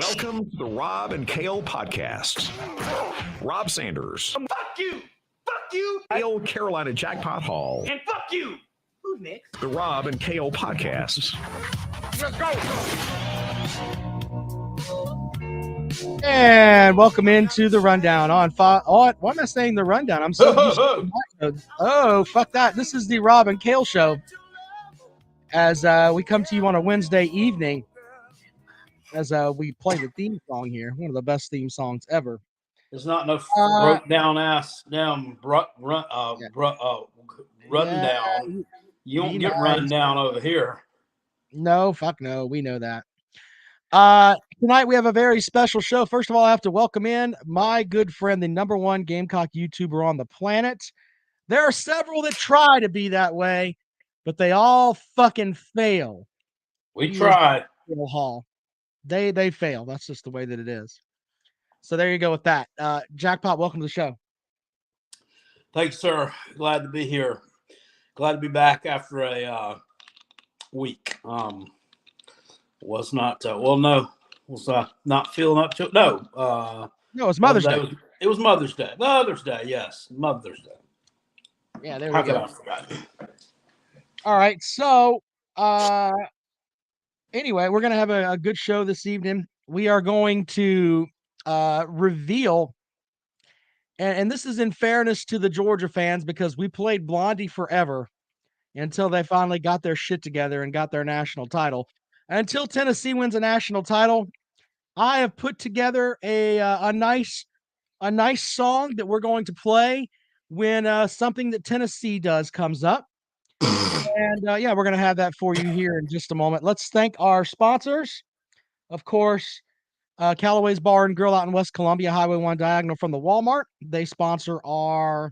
Welcome to the Rob and Kale podcast. Rob Sanders. Fuck you. Fuck you. Kale Carolina Jackpot Hall. And fuck you. Who's next? The Rob and Kale podcast. Let's go. And welcome into the rundown on why am I saying the rundown? I'm so used to oh, fuck that. This is the Rob and Kale show as we come to you on a Wednesday evening as we play the theme song here. One of the best theme songs ever. It's not no broke down ass down run down. You don't get run down over here. No, fuck no. We know that. Tonight we have a very special show. First of all, I have to welcome in my good friend, the #1 Gamecock YouTuber on the planet. There are several that try to be that way, but they all fucking fail. We tried. Hall. They fail. That's just the way that it is. So there you go with that. Jackpot, welcome to the show. Thanks, sir. Glad to be here. Glad to be back after a week. Was not not feeling up to it. No, it's Mother's Day. It was Mother's Day. Mother's Day, yes, Mother's Day. Yeah, there we go. I forgot? All right, so anyway, we're gonna have a good show this evening. We are going to reveal, and this is in fairness to the Georgia fans because we played Blondie forever until they finally got their shit together and got their national title. Until Tennessee wins a national title, I have put together a nice song that we're going to play when something that Tennessee does comes up. And yeah, we're going to have that for you here in just a moment. Let's thank our sponsors. Of course, Callaway's Bar and Grill out in West Columbia, Highway 1 diagonal from the Walmart. They sponsor our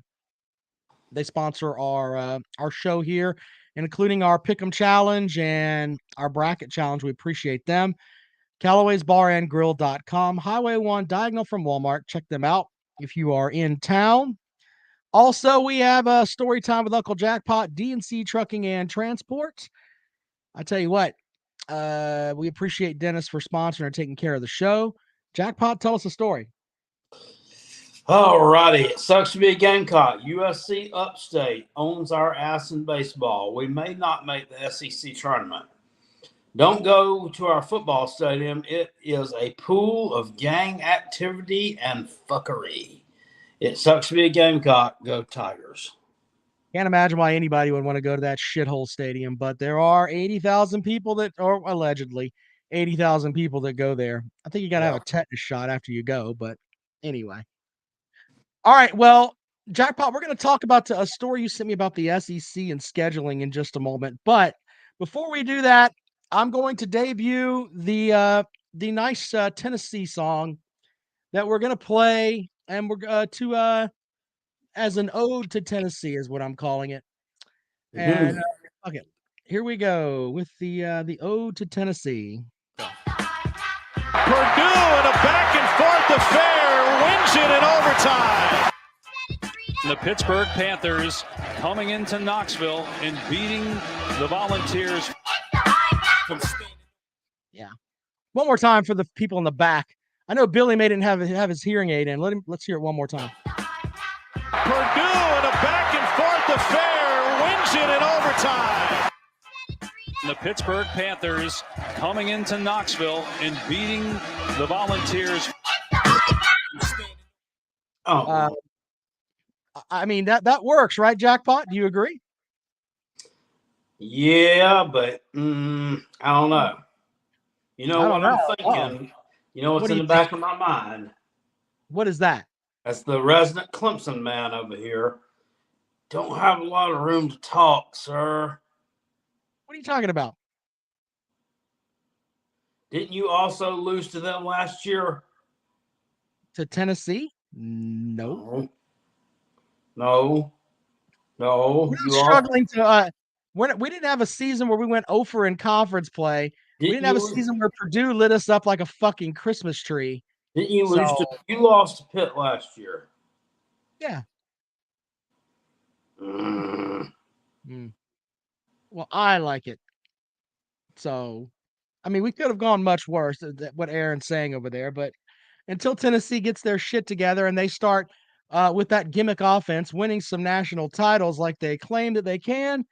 show here, including our Pick'em Challenge and our Bracket Challenge. We appreciate them. Callaway's Bar and Grill.com, Highway 1 diagonal from Walmart. Check them out if you are in town. Also, we have a story time with Uncle Jackpot, DNC Trucking and Transport. I tell you what, we appreciate Dennis for sponsoring and taking care of the show. Jackpot, tell us a story. All righty. It sucks to be a Gamecock. USC Upstate owns our ass in baseball. We may not make the SEC tournament. Don't go to our football stadium. It is a pool of gang activity and fuckery. It sucks to be a Gamecock. Go Tigers. Can't imagine why anybody would want to go to that shithole stadium, but there are 80,000 people that, or allegedly 80,000 people that go there. I think you got to have a tetanus shot after you go, but anyway. All right, well, Jackpot, we're going to talk about a story you sent me about the SEC and scheduling in just a moment. But before we do that, I'm going to debut the nice Tennessee song that we're going to play, and we're as an ode to Tennessee is what I'm calling it. And okay, here we go with the ode to Tennessee. Purdue in a back and forth affair wins it in overtime. The Pittsburgh Panthers coming into Knoxville and beating the Volunteers. Yeah, one more time for the people in the back. I know Billy may didn't have his hearing aid in. Let's hear it one more time. Purdue in a back and forth affair wins it in overtime. The Pittsburgh Panthers coming into Knoxville and beating the Volunteers. I mean, that works, right, Jackpot? Do you agree? Yeah, but I don't know. You know what I'm thinking? You know what's in the back of my mind? What is that? That's the resident Clemson man over here. Don't have a lot of room to talk, sir. What are you talking about? Didn't you lose to them last year? To Tennessee? No. We're struggling to. We didn't have a season where we went 0 in conference play. We didn't have a season where Purdue lit us up like a fucking Christmas tree. Didn't you lose to? You lost to Pitt last year. Yeah. Well, I like it. So I mean, we could have gone much worse, what Aaron's saying over there, but until Tennessee gets their shit together and they start with that gimmick offense, winning some national titles like they claim that they can,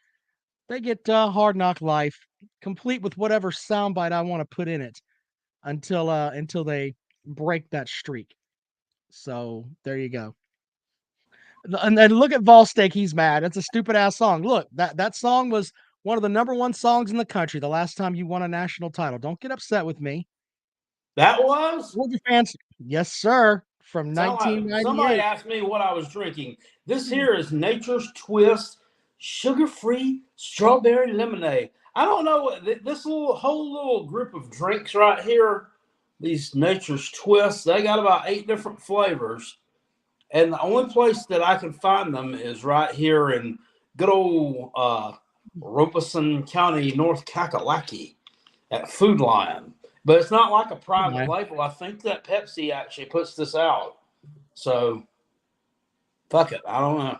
they get Hard Knock Life, complete with whatever soundbite I want to put in it until they break that streak. So there you go. And then look at Volstake, he's mad. It's a stupid ass song. Look, that song was one of the #1 songs in the country the last time you won a national title. Don't get upset with me. That was? Georgia fans, yes, sir. From 1998. Somebody asked me what I was drinking. This here is Nature's Twist sugar-free strawberry lemonade. I don't know this whole little group of drinks right here. These Nature's Twists, they got about 8 different flavors. And the only place that I can find them is right here in good old Robeson County, North Kakalaki at Food Lion. But it's not like a private label. I think that Pepsi actually puts this out. So, fuck it. I don't know.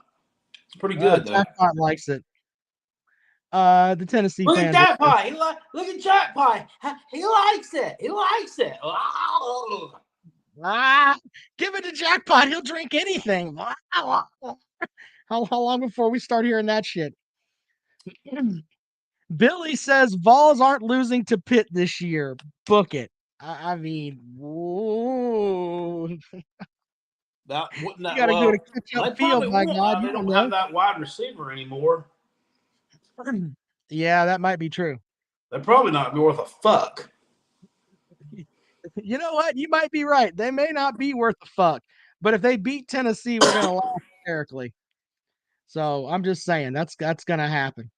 It's pretty good, though. Jackpot likes it. The Tennessee look fans. At Jackpot. Look at Jackpot. He likes it. He likes it. Oh. Give it to Jackpot. He'll drink anything. How long before we start hearing that shit? Billy says Vols aren't losing to Pitt this year. Book it. I mean, whoa. That wouldn't that you gotta well, go to catch up field, my God. They don't have that wide receiver anymore. Yeah, that might be true. They're probably not worth a fuck. You know what? You might be right. They may not be worth a fuck. But if they beat Tennessee, we're gonna laugh hysterically. So I'm just saying that's gonna happen.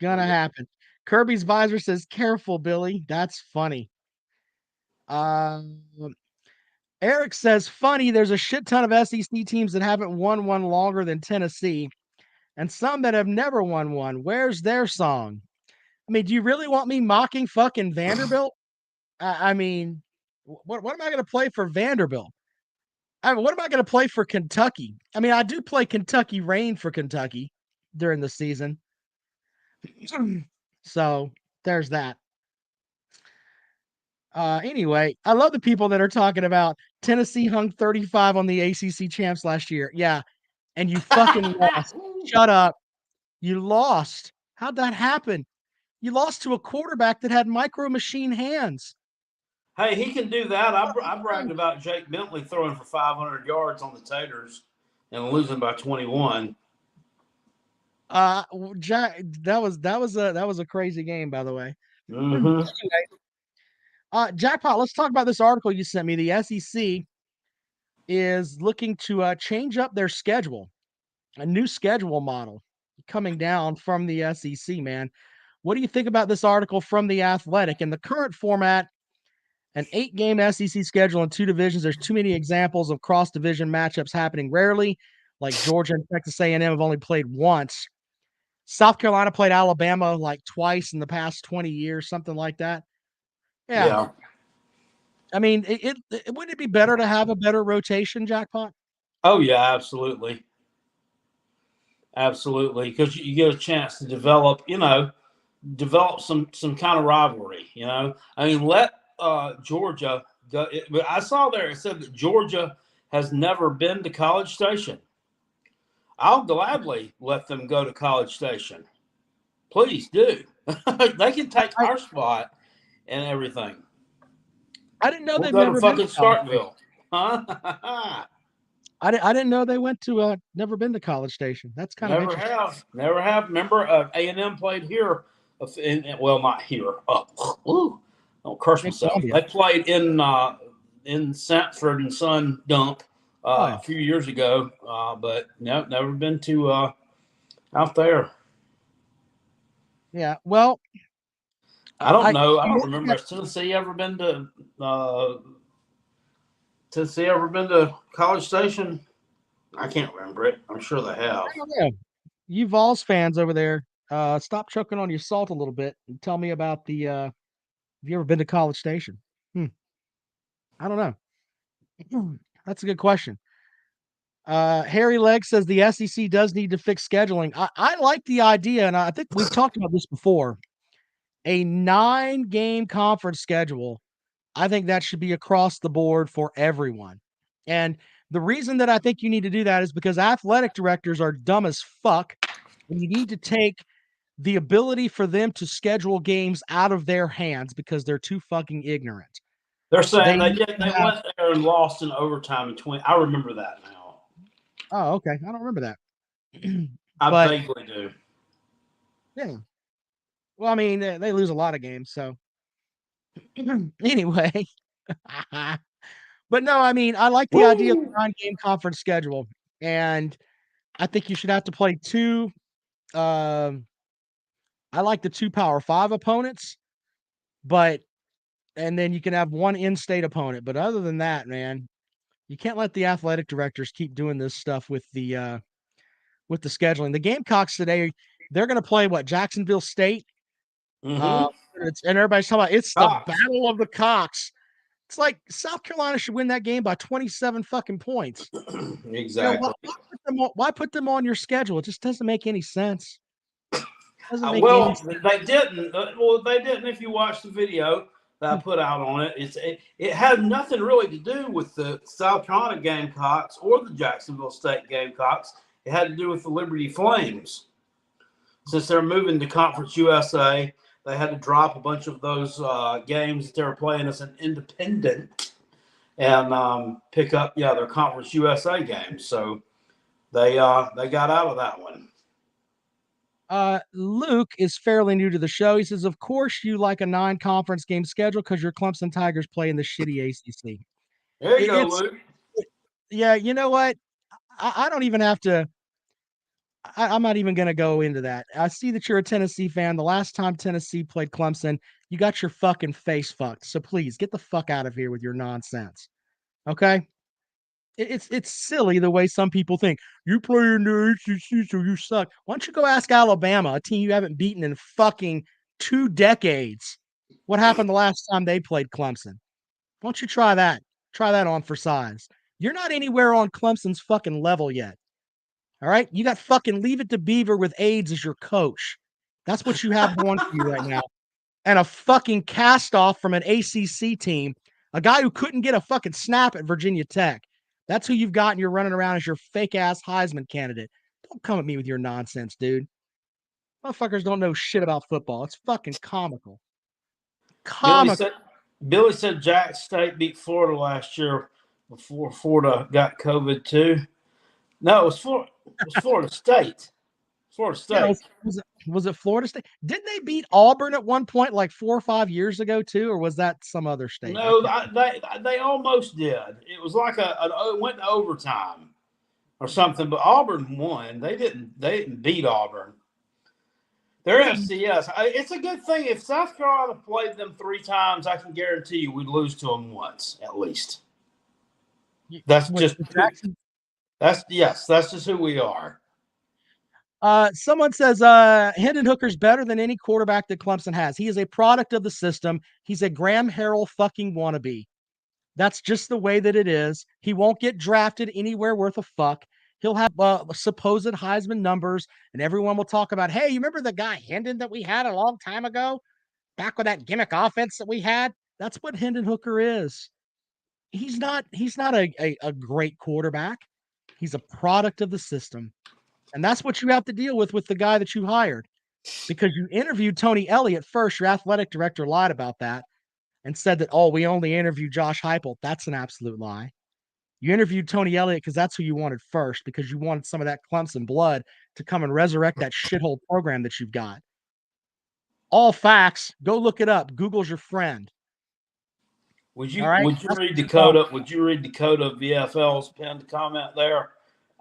Gonna happen. Kirby's visor says, "Careful, Billy." That's funny. Eric says, "Funny. There's a shit ton of SEC teams that haven't won one longer than Tennessee, and some that have never won one. Where's their song?" I mean, do you really want me mocking fucking Vanderbilt? I mean, what am I going to play for Vanderbilt? I mean, what am I going to play for Kentucky? I mean, I do play Kentucky Rain for Kentucky during the season. So there's that. Anyway, I love the people that are talking about Tennessee hung 35 on the ACC champs last year. Yeah. And you fucking lost. Shut up. You lost. How'd that happen? You lost to a quarterback that had micro machine hands. Hey, he can do that. I bragged about Jake Bentley throwing for 500 yards on the Taters and losing by 21. Jack, that was a crazy game, by the way. Mm-hmm. Jackpot, let's talk about this article you sent me. The SEC is looking to change up their schedule, a new schedule model coming down from the SEC, man. What do you think about this article from The Athletic? In the current format, an 8-game SEC schedule in 2 divisions, there's too many examples of cross-division matchups happening rarely, like Georgia and Texas A&M have only played once. South Carolina played Alabama like twice in the past 20 years, something like that. Yeah. I mean, wouldn't it be better to have a better rotation, Jackpot? Oh, yeah, absolutely. Absolutely, because you get a chance to develop some kind of rivalry, I mean, let Georgia go. I saw there it said that Georgia has never been to College Station. I'll gladly let them go to College Station. Please do. They can take our spot and everything. I didn't know they've go never to fucking been to Starkville. Huh? I didn't know they went to never been to College Station. That's kind of interesting. Never have. Remember, A&M played here. Not here. Don't curse myself. They played in Sanford and Son Dump a few years ago, but no, never been to out there. Yeah, well, I don't know. I don't remember. Has Tennessee ever been to College Station? I can't remember it. I'm sure they have. I don't know. You Vols fans over there, stop choking on your salt a little bit and tell me about the. Have you ever been to College Station? I don't know. That's a good question. Harry Legg says the SEC does need to fix scheduling. I like the idea, and I think we've talked about this before. a 9-game conference schedule, I think that should be across the board for everyone. And the reason that I think you need to do that is because athletic directors are dumb as fuck, and you need to take the ability for them to schedule games out of their hands because they're too fucking ignorant. They're saying they went there and lost in overtime in 20. I remember that now. Oh, okay. I don't remember that. I vaguely do. Yeah. Well, I mean, they lose a lot of games, so anyway. But no, I mean, I like the idea of a 9-game conference schedule, and I think you should have to play 2. I like the 2 Power 5 opponents, and then you can have 1 in-state opponent. But other than that, man, you can't let the athletic directors keep doing this stuff with the scheduling. The Gamecocks today, they're going to play Jacksonville State. And everybody's talking about it's the battle of the Cocks. It's like South Carolina should win that game by 27 fucking points. Exactly. Why put them on your schedule? It just doesn't make any sense. They didn't. Well, they didn't. If you watch the video that I put out on it, it had nothing really to do with the South Carolina Gamecocks or the Jacksonville State Gamecocks. It had to do with the Liberty Flames. Since they're moving to Conference USA, they had to drop a bunch of those games that they were playing as an independent and pick up, their Conference USA games. So they got out of that one. Luke is fairly new to the show. He says, of course you like a 9-conference game schedule because your Clemson Tigers play in the shitty ACC. There you go, Luke. Yeah, you know what? I don't even have to. I'm not even going to go into that. I see that you're a Tennessee fan. The last time Tennessee played Clemson, you got your fucking face fucked. So please get the fuck out of here with your nonsense. Okay? It's silly the way some people think. You play in the ACC, so you suck. Why don't you go ask Alabama, a team you haven't beaten in fucking 2 decades, what happened the last time they played Clemson? Why don't you try that? Try that on for size. You're not anywhere on Clemson's fucking level yet. All right? You got fucking Leave It to Beaver with AIDS as your coach. That's what you have going for you right now. And a fucking cast-off from an ACC team, a guy who couldn't get a fucking snap at Virginia Tech. That's who you've got, and you're running around as your fake-ass Heisman candidate. Don't come at me with your nonsense, dude. Motherfuckers don't know shit about football. It's fucking comical. Billy said Jack State beat Florida last year before Florida got COVID too. No, it was Florida State. Florida State. Yeah, was it Florida State? Didn't they beat Auburn at one point like 4 or 5 years ago too, or was that some other state? No, they almost did. It was like it went to overtime or something, but Auburn won. They didn't beat Auburn. They're FCS. It's a good thing. If South Carolina played them 3 times, I can guarantee you we'd lose to them once at least. That's just who we are. Someone says Hendon Hooker's better than any quarterback that Clemson has. He is a product of the system. He's a Graham Harrell fucking wannabe. That's just the way that it is. He won't get drafted anywhere worth a fuck. He'll have supposed Heisman numbers, and everyone will talk about, hey, you remember the guy Hendon that we had a long time ago? Back with that gimmick offense that we had? That's what Hendon Hooker is. He's not a great quarterback. He's a product of the system. And that's what you have to deal with the guy that you hired. Because you interviewed Tony Elliott first. Your athletic director lied about that and said that, we only interviewed Josh Heupel. That's an absolute lie. You interviewed Tony Elliott because that's who you wanted first, because you wanted some of that Clemson blood to come and resurrect that shithole program that you've got. All facts. Go look it up. Google's your friend. Would you read Dakota VFL's pinned comment there?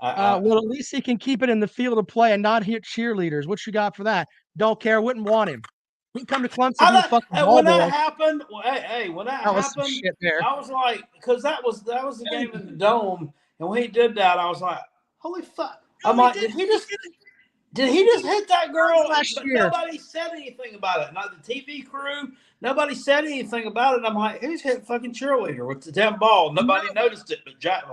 Well, at least he can keep it in the field of play and not hit cheerleaders. What you got for that? Don't care. Wouldn't want him. He can come to Clemson. When that happened, I was like, because that was the game in the Dome, and when he did that, I was like, holy fuck! I'm like, did he just hit that girl? Last year. Nobody said anything about it. Not the TV crew. Nobody said anything about it. I'm like, who's hit fucking cheerleader with the damn ball? Nobody noticed it, but Jack.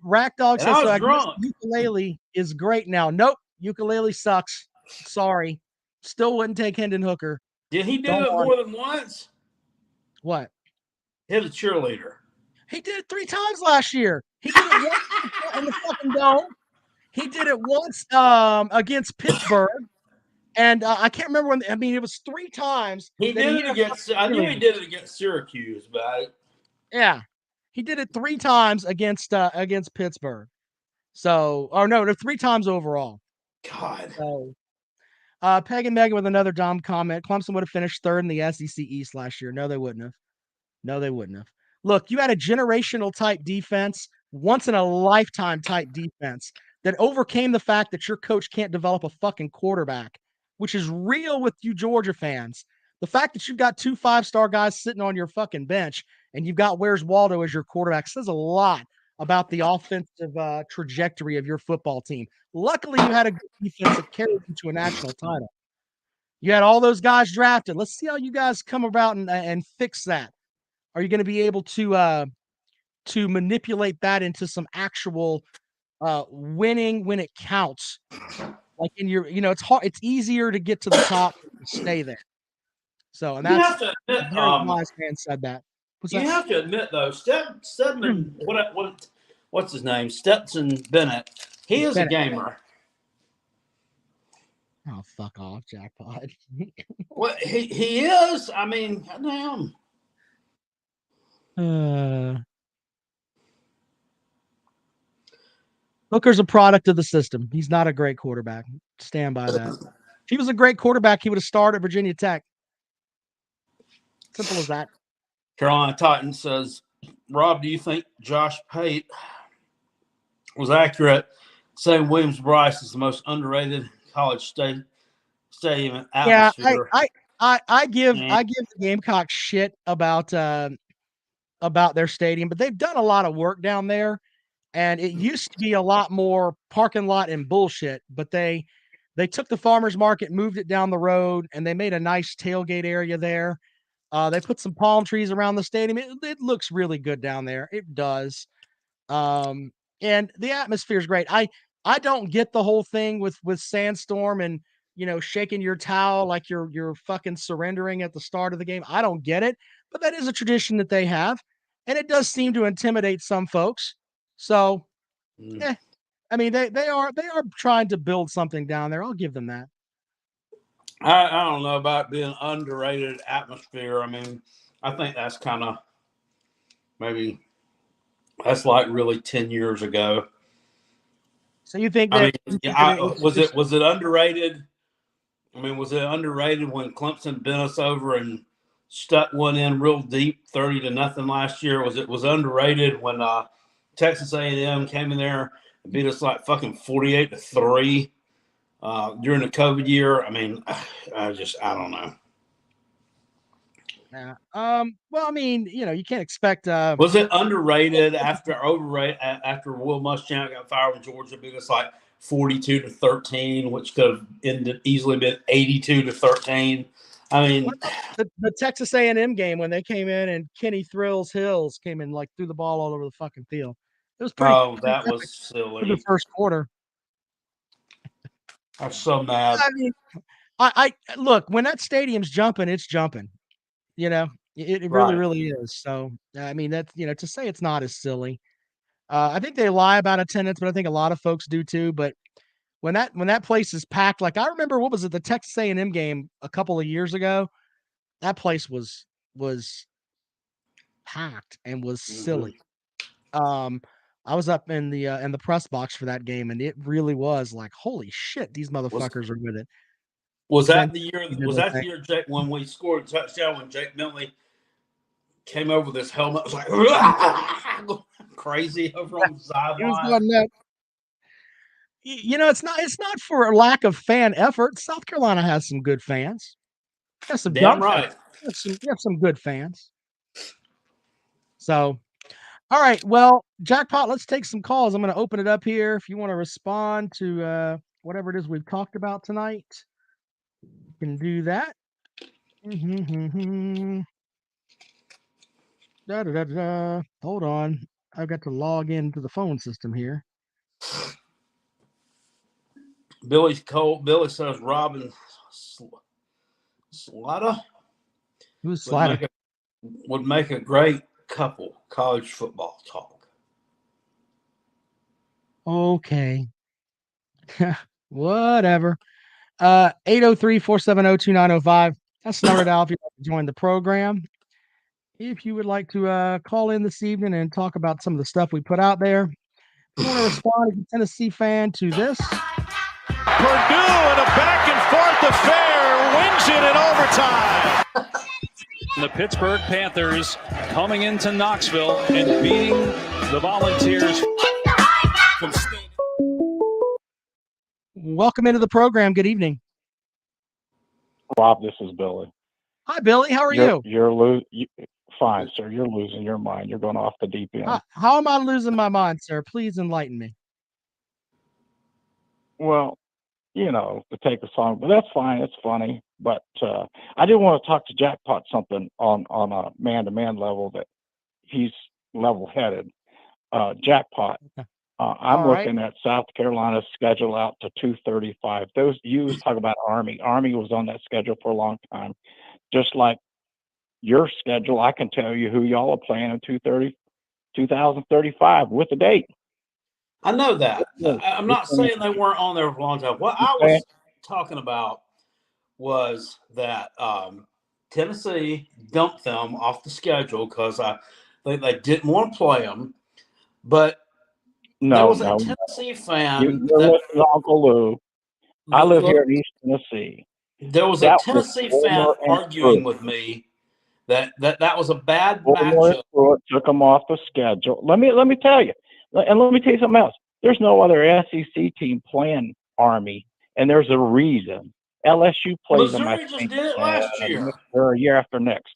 Rack Dog says so ukulele is great now. Nope, ukulele sucks. Sorry. Still wouldn't take Hendon Hooker. Did he do Don't it worry. more than once? What? Hit a cheerleader. He did it 3 times last year. He did it once in the fucking dome. He did it once against Pittsburgh. And I can't remember when. I mean, it was 3 times. He that did he it had against. I knew he did it against Syracuse, but Yeah, he did it 3 times against Pittsburgh. So, or no, 3 times overall. God. So, Peg and Megan with another dumb comment. Clemson would have finished 3rd in the SEC East last year. No, they wouldn't have. No, they wouldn't have. Look, you had a generational type defense, once in a lifetime type defense that overcame the fact that your coach can't develop a fucking quarterback, which is real with you Georgia fans. The fact that you've got 2 5-star guys sitting on your fucking bench and you've got Where's Waldo as your quarterback says a lot about the offensive trajectory of your football team. Luckily, you had a good defense that carried you to a national title. You had all those guys drafted. Let's see how you guys come about and fix that. Are you going to be able to manipulate that into some actual winning when it counts? Like in your, it's hard. It's easier to get to the top and stay there. So, and You that's have to admit, very wise man said that. you have to admit though, Stedman, what's his name? Stetson Bennett. He is a gamer. Oh, fuck off, Jackpot. Well, he is. I mean, goddamn. Hooker's a product of the system. He's not a great quarterback. Stand by that. If he was a great quarterback, he would have started at Virginia Tech. Simple as that. Carolina Titans says, Rob, do you think Josh Pate was accurate saying Williams-Brice is the most underrated college stadium atmosphere? Yeah, I give the Gamecocks shit about their stadium, but they've done a lot of work down there. And it used to be a lot more parking lot and bullshit, but they took the farmers market, moved it down the road, and they made a nice tailgate area there. They put some palm trees around the stadium. It looks really good down there. It does. And the atmosphere is great. I don't get the whole thing with Sandstorm and, shaking your towel like you're fucking surrendering at the start of the game. I don't get it, but that is a tradition that they have. And it does seem to intimidate some folks. So, I mean, they are trying to build something down there. I'll give them that. I don't know about being underrated atmosphere. I mean, I think that's kind of maybe that's like really 10 years ago. So you think that was it underrated? I mean, was it underrated when Clemson bent us over and stuck one in real deep, 30-0 last year? Was it underrated when Texas A&M came in there and beat us like fucking 48-3 during the COVID year? I mean, I don't know. Yeah. Well, I mean, you can't expect. Was it underrated after overrated after Will Muschamp got fired when Georgia beat us like 42-13, which could have easily been 82-13? I mean, the Texas A&M game when they came in and Kenny Thrills Hills came in like threw the ball all over the fucking field. It was pretty. Oh, that was silly. For the first quarter. I'm so mad. I mean, I look, when that stadium's jumping, it's jumping. It really, really is. So, I mean, that's, to say it's not as silly. I think they lie about attendance, but I think a lot of folks do too. But when that place is packed, like I remember, what was it, the Texas A&M game a couple of years ago? That place was packed and was silly. I was up in the press box for that game, and it really was like, holy shit, these motherfuckers are with it. Was that the year? Was that the year, Jake, when we scored a touchdown when Jake Bentley came over with his helmet? It was like crazy over on the sideline. It's not for a lack of fan effort. South Carolina has some good fans. Some damn right. You have some good fans. So, all right. Well, Jackpot, let's take some calls. I'm going to open it up here. If you want to respond to whatever it is we've talked about tonight, you can do that. Hold on. I've got to log into the phone system here. Billy says Robin Slaughter Who's Slatter? would make a great couple college football talk. Okay. Whatever. 803-470-2905. That's the number to dial if you'd like to join the program. If you would like to call in this evening and talk about some of the stuff we put out there. If you want to respond as a Tennessee fan to this. Purdue in a back and forth affair wins it in overtime. The Pittsburgh Panthers coming into Knoxville and beating the Volunteers. Welcome into the program. Good evening. Rob, this is Billy. Hi, Billy. How are you? Fine, sir. You're losing your mind. You're going off the deep end. How am I losing my mind, sir? Please enlighten me. Well, to take a song, but that's fine. It's funny. But I did want to talk to Jackpot something on a man-to-man level that he's level-headed. Jackpot. I'm looking at South Carolina's schedule out to 235. You was talking about Army. Army was on that schedule for a long time. Just like your schedule, I can tell you who y'all are playing in 2035 with the date. I know that. I'm not saying they weren't on there for a long time. What I was talking about was that Tennessee dumped them off the schedule because they didn't want to play them. But there was a Tennessee fan. You're listening to Uncle Lou. I live here in East Tennessee. There was a Tennessee fan arguing with me that was a bad matchup. Took them off the schedule. Let me tell you, and let me tell you something else. There's no other SEC team playing Army, and there's a reason. LSU plays them. Missouri just did it last year. Or a year after next.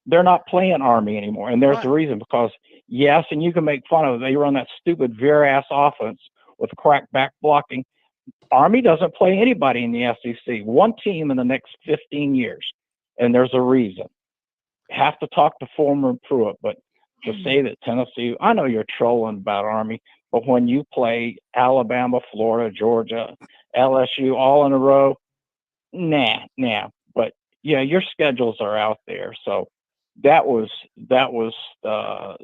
They're not playing Army anymore, and there's the reason. Because yes, and you can make fun of it. They run that stupid veer-ass offense with crack back blocking. Army doesn't play anybody in the SEC. One team in the next 15 years. And there's a reason. Have to talk to Foreman Pruitt, but to say that Tennessee, I know you're trolling about Army, but when you play Alabama, Florida, Georgia, LSU all in a row, nah. But yeah, your schedules are out there. So that was the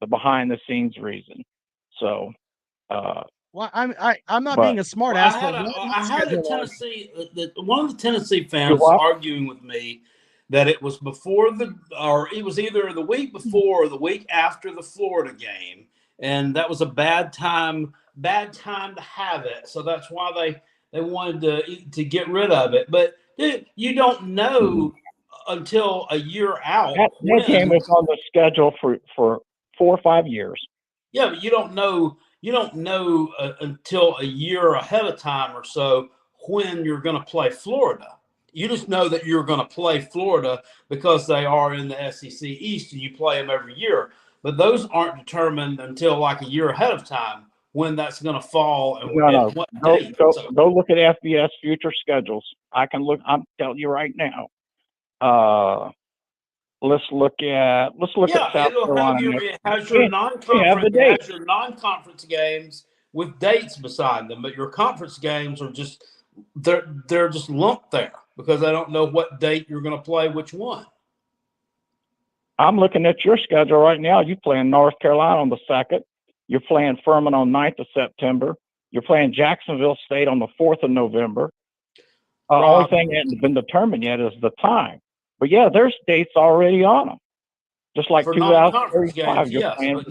behind the scenes reason. So well, I'm not being a smart ass. I had a Tennessee. One of the Tennessee fans was arguing with me that it was it was either the week before or the week after the Florida game, and that was a bad time to have it. So that's why they wanted to get rid of it. But dude, you don't know until a year out. That game was on the schedule for 4 or 5 years. Yeah, but you don't know until a year ahead of time or so when you're going to play Florida. You just know that you're going to play Florida because they are in the SEC East and you play them every year. But those aren't determined until like a year ahead of time when that's going to fall and what date. Go look at FBS future schedules. I can look. I'm telling you right now. Let's look at South Carolina. It has your non-conference games with dates beside them, but your conference games are just they're just lumped there because I don't know what date you're going to play which one. I'm looking at your schedule right now. You're playing North Carolina on the 2nd. You're playing Furman on 9th of September. You're playing Jacksonville State on the 4th of November. The only thing that hasn't been determined yet is the time. But yeah, there's dates already on them. Just like 2035, yes, but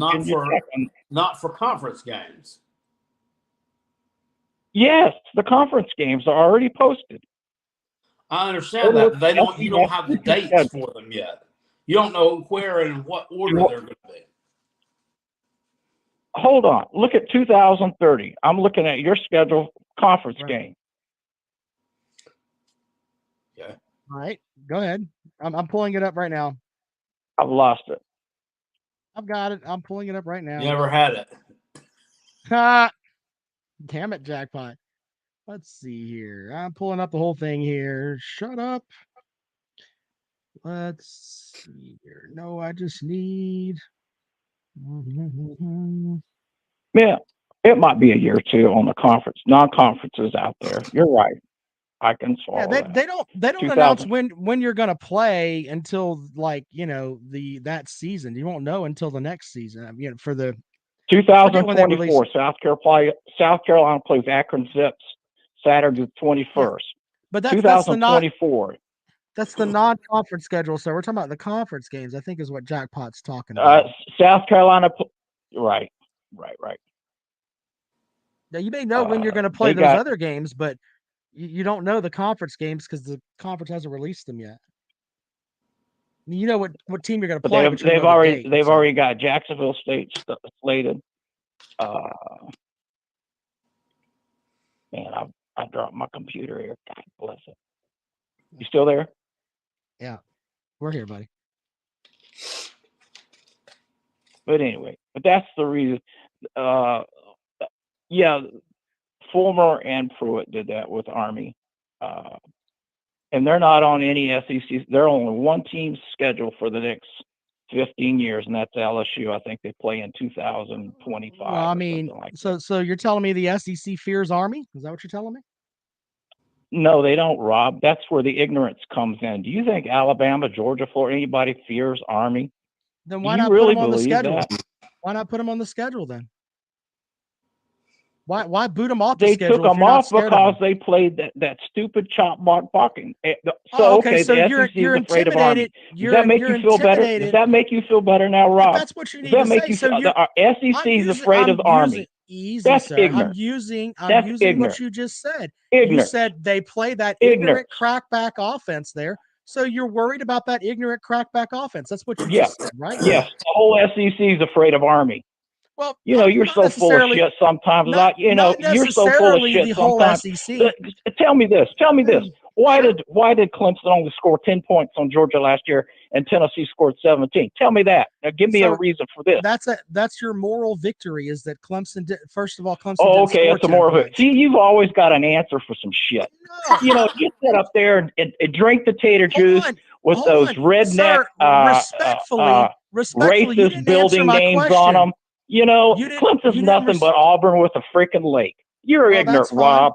not for conference games. Yes, the conference games are already posted. I understand that. You don't have the dates for them yet. You don't know where and in what order they're going to be. Hold on. Look at 2030. I'm looking at your schedule conference game. Okay. All right. Go ahead. I'm pulling it up right now. I've lost it. I've got it. I'm pulling it up right now. You never had it. Damn it, Jackpot. Let's see here. I'm pulling up the whole thing here. Shut up. Let's see here. No, I just need. Yeah, it might be a year or two on the conference. Non-conferences out there. You're right. I can swallow Yeah, that. they don't 2000 announce when you're gonna play until like that season. You won't know until the next season. I mean, for the forget when they release 2024, South Carolina plays Akron Zips Saturday the 21st. but that's 2024. that's the non-conference schedule. So we're talking about the conference games. I think is what Jackpot's talking about. South Carolina, right. Now you may know when you're going to play those other games, but you don't know the conference games because the conference hasn't released them yet. You know what team you're going to play. But they've already got Jacksonville State slated. Man, I dropped my computer here. God bless it. You still there? Yeah, we're here, buddy. But anyway, that's the reason. Yeah, Fulmer and Pruitt did that with Army. And they're not on any SEC. They're only one team scheduled for the next 15 years, and that's LSU. I think they play in 2025. Well, I mean, so you're telling me the SEC fears Army? Is that what you're telling me? No, they don't, Rob. That's where the ignorance comes in. Do you think Alabama, Georgia, Florida, anybody fears Army? Then why not put them on the schedule? Why not put them on the schedule then? Why boot them off the schedule? They took them off because they played that stupid chop block blocking. So the SEC is afraid of Army. Does that make you feel better? Does that make you feel better now, Rob? That's what you need to say. So the SEC is afraid of Army. That's ignorant. I'm using ignorant. what you just said. Ignorant. You said they play that ignorant crackback offense there. So you're worried about that ignorant crackback offense. That's what you just said, right? Yes. The whole SEC is afraid of Army. Well, you're so full of shit sometimes. You're so full of shit sometimes. Tell me this. Why did Clemson only score 10 points on Georgia last year and Tennessee scored 17? Tell me that. Now give me a reason for this. That's your moral victory is that Clemson did. First of all, Clemson. Oh, okay, it's a moral victory. See, you've always got an answer for some shit. No. You sit up there and drink the tater juice with those redneck, racist building names on them. Clemson's nothing but Auburn with a freaking lake. You're ignorant, Rob.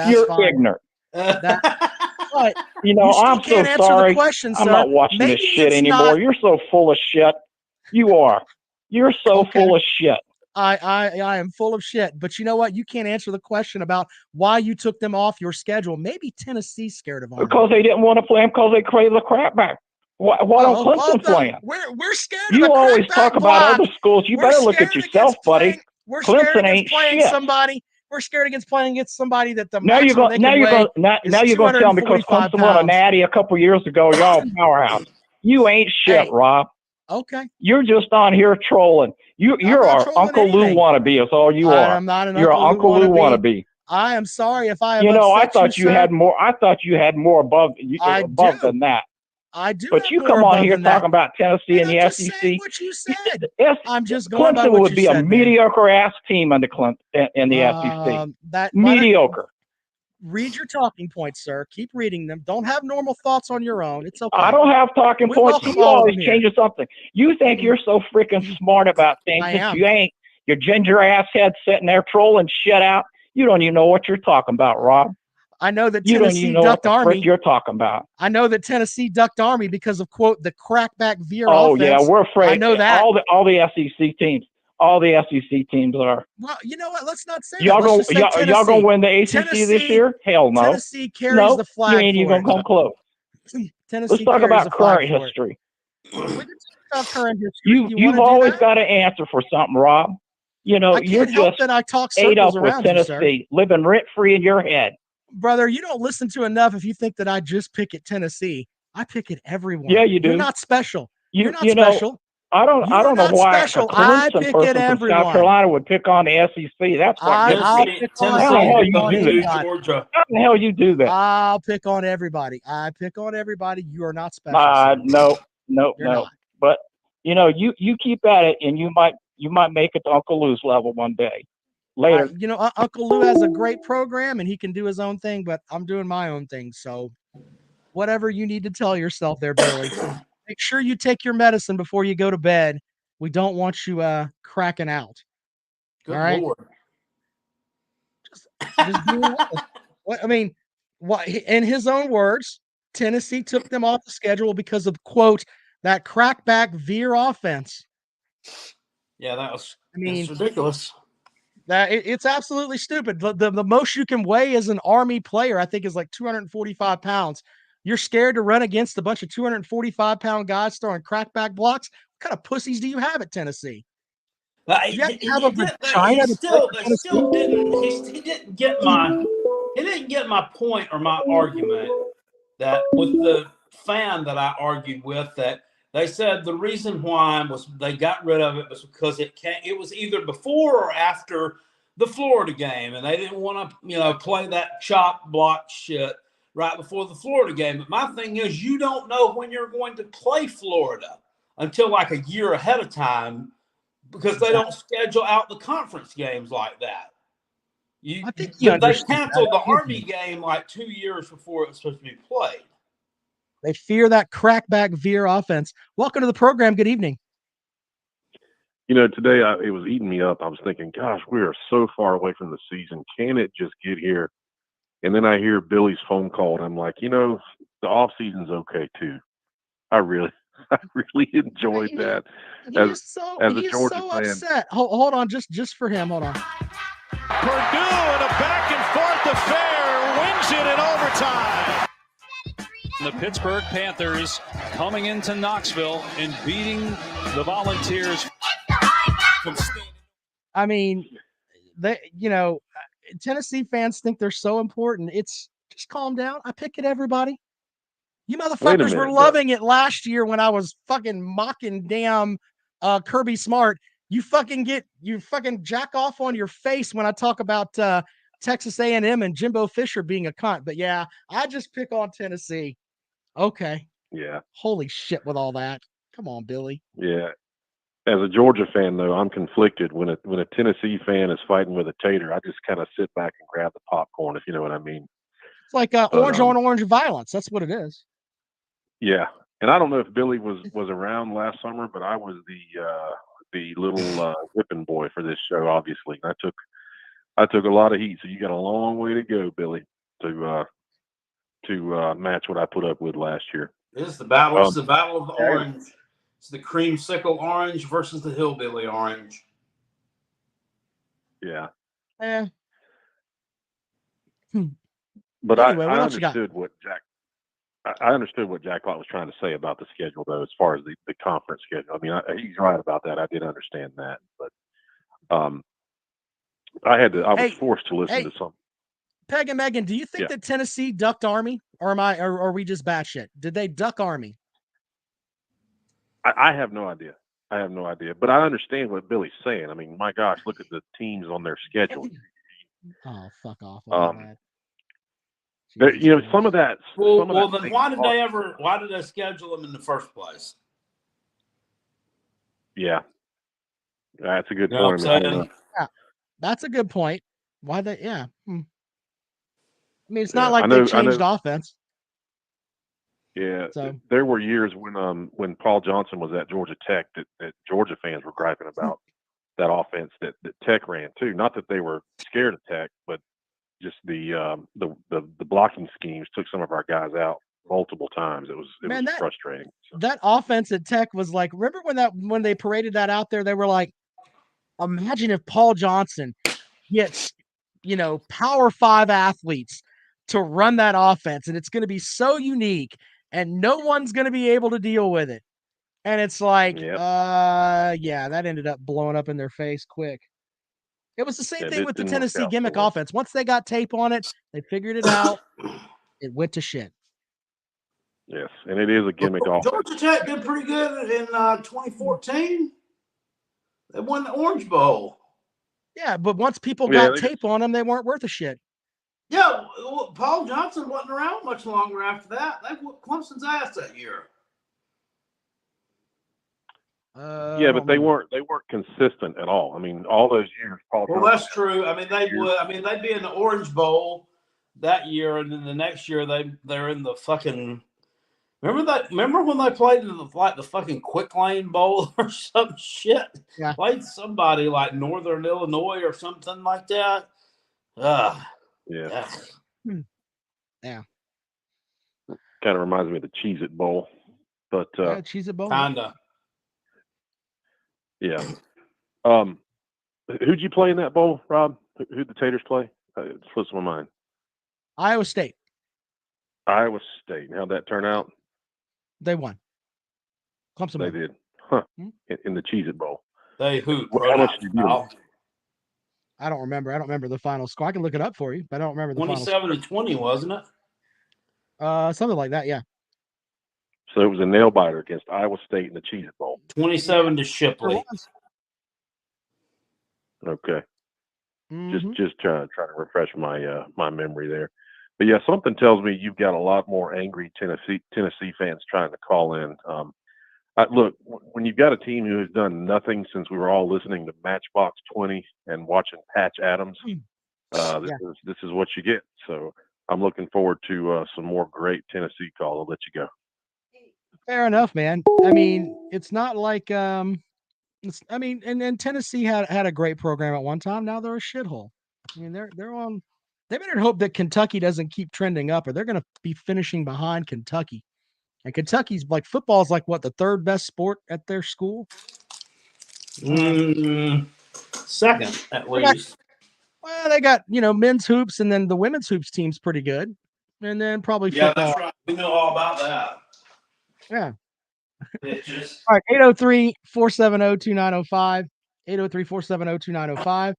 You're ignorant. But I'm so sorry. I'm not watching this shit anymore. You're so full of shit. You are. You're so full of shit. I am full of shit. But you know what? You can't answer the question about why you took them off your schedule. Maybe Tennessee's scared of Army. Because they didn't want to play them because they crave the crap back. Why don't Clemson play them? We're scared. You always talk about other schools. You better look at yourself, buddy. Clemson ain't shit. We're scared against playing against somebody that the now you're going to tell me because Clemson won a natty a couple years ago. Y'all powerhouse. You ain't shit, Rob. Okay. You're just on here trolling. You're our Uncle Lou wannabe. Is all you are. I'm not an You're Uncle Lou wannabe. I am sorry if I have. I thought you had more. I thought you had more above than that. I do. But you come on here talking about Tennessee and the SEC. What you said. I'm just going by what you said. Clemson would be a mediocre ass team in the SEC. Mediocre. Read your talking points, sir. Keep reading them. Don't have normal thoughts on your own. It's okay. I don't have talking points. You always change something. You think you're so freaking smart about things. You ain't. Your ginger ass head sitting there trolling shit out. You don't even know what you're talking about, Rob. I know that Tennessee ducked Army. You're talking about. I know that Tennessee ducked Army because of quote the crackback veer offense. Oh yeah, we're afraid. I know that all the SEC teams. All the SEC teams are. Well, you know what? Let's not say y'all gonna win the ACC this year? Hell no. Tennessee carries the flag. You ain't even gonna come close. Tennessee. Let's talk about current history. You've always got an answer for something, Rob. You're just that I talk ate up with Tennessee, living rent free in your head. Brother, you don't listen to enough if you think that I just pick at Tennessee. I pick at everyone. Yeah, you do. You're not special. You're not special. I don't know why a Clemson person from South Carolina would pick on the SEC. That's what I'll pick on everybody. Georgia. How the hell you do that? I'll pick on everybody. I pick on everybody. You are not special. No. But you keep at it, and you might make it to Uncle Lou's level one day. Later. Uncle Lou has a great program, and he can do his own thing. But I'm doing my own thing. So, whatever you need to tell yourself there, Billy. Make sure you take your medicine before you go to bed. We don't want you cracking out. Good all right? Lord. Just be honest. in his own words, Tennessee took them off the schedule because of, quote, that crackback veer offense. Yeah, that's mean, ridiculous. It's absolutely stupid. The most you can weigh as an Army player, I think, is like 245 pounds. You're scared to run against a bunch of 245-pound guys throwing crackback blocks? What kind of pussies do you have at Tennessee? He didn't get my point or my argument that with the fan that I argued with, that they said the reason why was they got rid of it was because it was either before or after the Florida game, and they didn't want to play that chop block shit right before the Florida game. But my thing is, you don't know when you're going to play Florida until like a year ahead of time, because they don't schedule out the conference games like that. They canceled the Army game like 2 years before it was supposed to be played. They fear that crackback veer offense. Welcome to the program. Good evening. Today it was eating me up. I was thinking, gosh, we are so far away from the season. Can it just get here? And then I hear Billy's phone call, and I'm like, the off season's okay too. I really enjoyed that. He's as a Georgia fan. Upset. Hold on, just for him. Hold on. Purdue in a back and forth affair wins it in overtime. The Pittsburgh Panthers coming into Knoxville and beating the Volunteers. I mean, Tennessee fans think they're so important. It's just calm down. I pick it, everybody. You motherfuckers were loving it last year when I was fucking mocking damn Kirby Smart. You fucking jack off on your face when I talk about Texas A&M and Jimbo Fisher being a cunt. But yeah, I just pick on Tennessee. Okay. Yeah. Holy shit with all that. Come on, Billy. Yeah. As a Georgia fan, though, I'm conflicted. When a Tennessee fan is fighting with a tater, I just kind of sit back and grab the popcorn, if you know what I mean. It's like orange on orange violence. That's what it is. Yeah. And I don't know if Billy was around last summer, but I was the little whipping boy for this show, obviously. I took a lot of heat, so you got a long way to go, Billy, to match what I put up with last year. It's the battle. It's the battle of the orange. It's the creamsicle orange versus the hillbilly orange. Yeah. But anyway, I understood what Jack Lott was trying to say about the schedule, though, as far as the conference schedule. I mean, he's right about that. I did understand that, but I was forced to listen to something. Peg and Megan, do you think that Tennessee ducked Army, or are we just batshit? Did they duck Army? I have no idea. But I understand what Billy's saying. I mean, my gosh, look at the teams on their schedule. Oh, fuck off. Some of that. Then why did they schedule them in the first place? Yeah. That's a good point. Yeah, that's a good point. Why they, I mean, it's not like they changed offense. Yeah, so there were years when Paul Johnson was at Georgia Tech that Georgia fans were griping about that offense that Tech ran too. Not that they were scared of Tech, but just the blocking schemes took some of our guys out multiple times. It was frustrating. So. That offense at Tech was like, remember when they paraded that out there? They were like, imagine if Paul Johnson gets Power 5 athletes to run that offense, and it's going to be so unique. And no one's going to be able to deal with it. And it's like, that ended up blowing up in their face quick. It was the same thing with the Tennessee gimmick offense. Once they got tape on it, they figured it out. It went to shit. Yes, and it is a gimmick offense. Georgia Tech did pretty good in 2014. They won the Orange Bowl. Yeah, but once people got tape on them, they weren't worth a shit. Yeah, well, Paul Johnson wasn't around much longer after that. They whooped Clemson's ass that year. But they weren't consistent at all. I mean, all those years, Paul. Well, that's true. I mean, they'd be in the Orange Bowl that year, and then the next year they're in the fucking. Remember when they played in the fucking Quick Lane Bowl or some shit? Yeah. Played somebody like Northern Illinois or something like that. Yeah. Yeah. Kind of reminds me of the Cheez-It Bowl. But Cheez-It Bowl. Kinda. yeah. Who'd you play in that bowl, Rob? Who'd the Taters play? It slips my mind. Iowa State. Iowa State. How'd that turn out? They won. Clemson They won. did. Huh. Hmm? In the Cheez-It Bowl. They hoot. How much did you do? I don't remember. I don't remember the final score. I can look it up for you, but I don't remember the final score. 27-20, wasn't it? Something like that, yeah. So it was a nail biter against Iowa State in the Cheez-It Bowl. 27 to Sure Shipley. was. Okay. Mhm. Just trying to refresh my my memory there. But yeah, something tells me you've got a lot more angry Tennessee fans trying to call in. Look, when you've got a team who has done nothing since we were all listening to Matchbox 20 and watching Patch Adams, this is what you get. So I'm looking forward to some more great Tennessee calls. I'll let you go. Fair enough, man. I mean, it's not like and Tennessee had a great program at one time. Now they're a shithole. I mean, they're on. They better hope that Kentucky doesn't keep trending up, or they're going to be finishing behind Kentucky. And Kentucky's like football is like what, the third best sport at their school? Second, at least. Well, they got men's hoops, and then the women's hoops team's pretty good, and then probably Yeah, football. that's right. We know all about that. Yeah. Bitches. All right, 803-470-2905. 803-470-2905.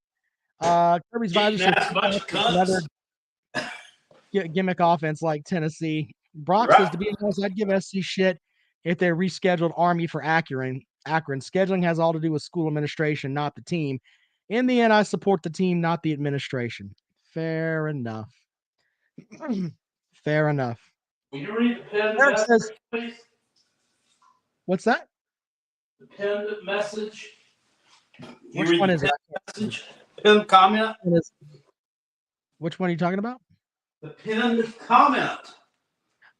Kirby's Visor says That's a bunch of another cunts. gimmick offense like Tennessee. Brock says, to be honest, I'd give SC shit if they rescheduled Army for Akron. Scheduling has all to do with school administration, not the team. In the end, I support the team, not the administration. Fair enough. Fair enough. Will you read the pinned Eric message, says- please? What's that? The pinned message. Which one is it? Message? Pinned comment. Which one are you talking about? The pinned comment.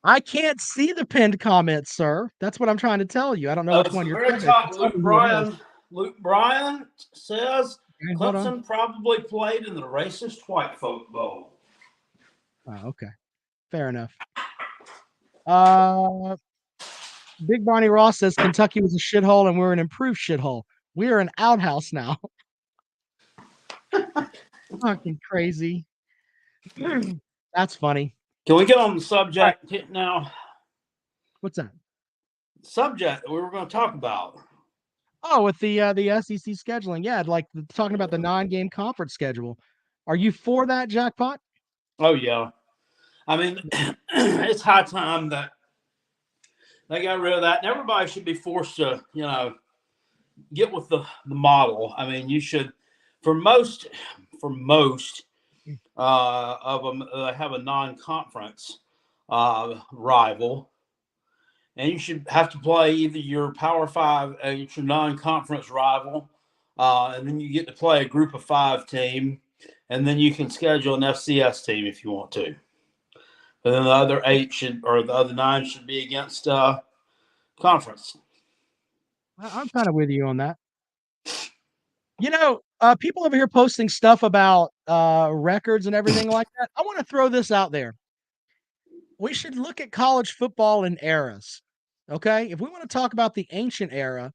I can't see the pinned comments, sir. That's what I'm trying to tell you. I don't know which one you're very talking top, about. Luke Bryan says Okay, hold on. Clemson probably played in the racist white folk bowl. Oh, okay. Fair enough. Big Barney Ross says Kentucky was a shithole and we're an improved shithole. We are an outhouse now. Fucking crazy. That's funny. Can we get on the subject now? What's that? Subject that we were going to talk about. Oh, with the SEC scheduling. Yeah, like talking about the 9-game conference schedule. Are you for that, Jackpot? Oh, yeah. I mean, it's high time that they got rid of that. And everybody should be forced to, get with the model. I mean, you should, for most of them, have a non-conference rival. And you should have to play either your Power 5, your non-conference rival, and then you get to play a Group of 5 team, and then you can schedule an FCS team if you want to. And then the other 9 should be against conference. I'm kind of with you on that. People over here posting stuff about records and everything like that. I want to throw this out there. We should look at college football in eras. Okay? If we want to talk about the ancient era,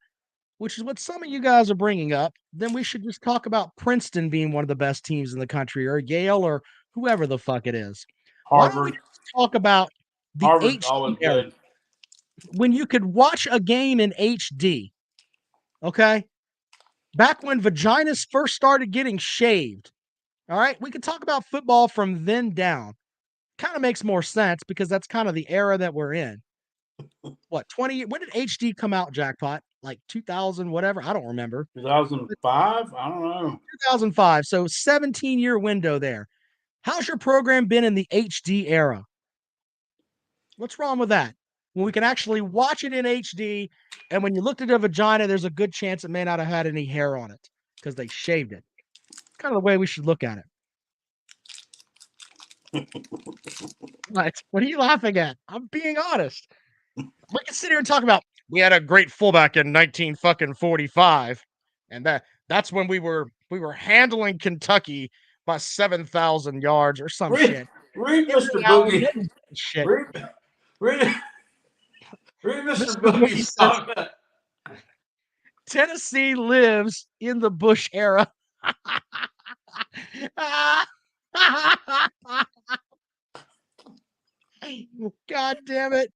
which is what some of you guys are bringing up, then we should just talk about Princeton being one of the best teams in the country, or Yale, or whoever the fuck it is. Why don't we Harvard. just talk about the Harvard's always HD era? good. When you could watch a game in HD, okay? Back when vaginas first started getting shaved, all right? We could talk about football from then down. Kind of makes more sense because that's kind of the era that we're in. What, 20? When did HD come out, Jackpot? Like 2000, whatever? I don't remember. 2005? I don't know. 2005. So 17-year window there. How's your program been in the HD era? What's wrong with that? When we can actually watch it in HD, and when you looked at a vagina, there's a good chance it may not have had any hair on it because they shaved it. It's kind of the way we should look at it. What are you laughing at? I'm being honest. We can sit here and talk about we had a great fullback in 1945, and that's when we were handling Kentucky by 7,000 yards or some shit. Read Mr. reality, Boogie. shit. Read Mr. Mr. Boogie Boogie's says- comment. Tennessee lives in the Bush era. God damn it.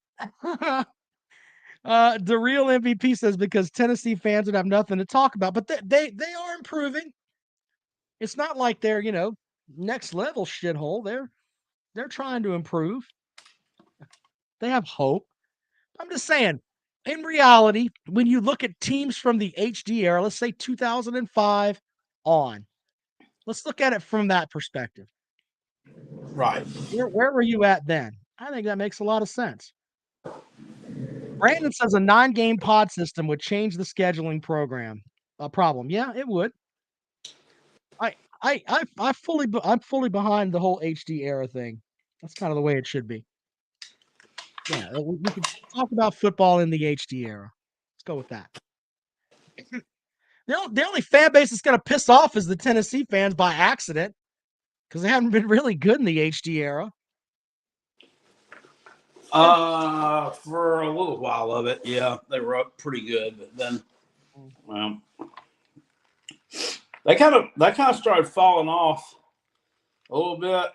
The real MVP says because Tennessee fans would have nothing to talk about, but they are improving. It's not like they're, next level shithole. They're trying to improve. They have hope. I'm just saying, in reality, when you look at teams from the HD era, let's say 2005 on, let's look at it from that perspective. Right. Where were you at then? I think that makes a lot of sense. Brandon says a 9-game pod system would change the scheduling problem. Yeah, it would. I'm fully behind the whole HD era thing. That's kind of the way it should be. Yeah, we could talk about football in the HD era. Let's go with that. The only fan base that's going to piss off is the Tennessee fans by accident because they haven't been really good in the HD era. For a little while of it, yeah, they were up pretty good, but then, they kind of started falling off a little bit.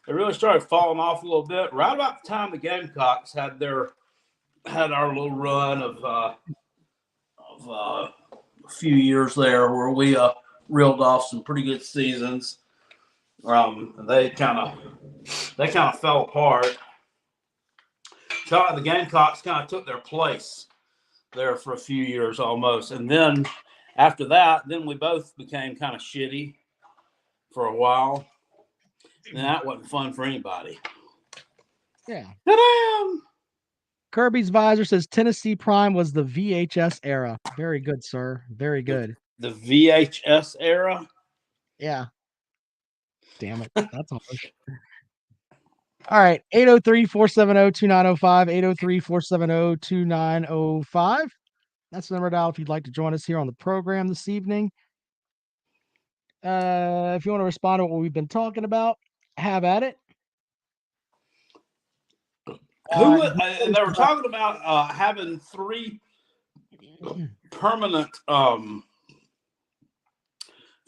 They really started falling off a little bit right about the time the Gamecocks had our little run of a few years there where we reeled off some pretty good seasons. They kind of fell apart. The Gamecocks kind of took their place there for a few years almost. And then after that, then we both became kind of shitty for a while. And that wasn't fun for anybody. Yeah. Ta-da! Kirby's Visor says Tennessee Prime was the VHS era. Very good, sir. Very good. The VHS era? Yeah. Damn it. That's harsh. All right. 803-470-2905. 803-470-2905. That's the number to dial if you'd like to join us here on the program this evening. If you want to respond to what we've been talking about, have at it. And they were talking about having three permanent opponents.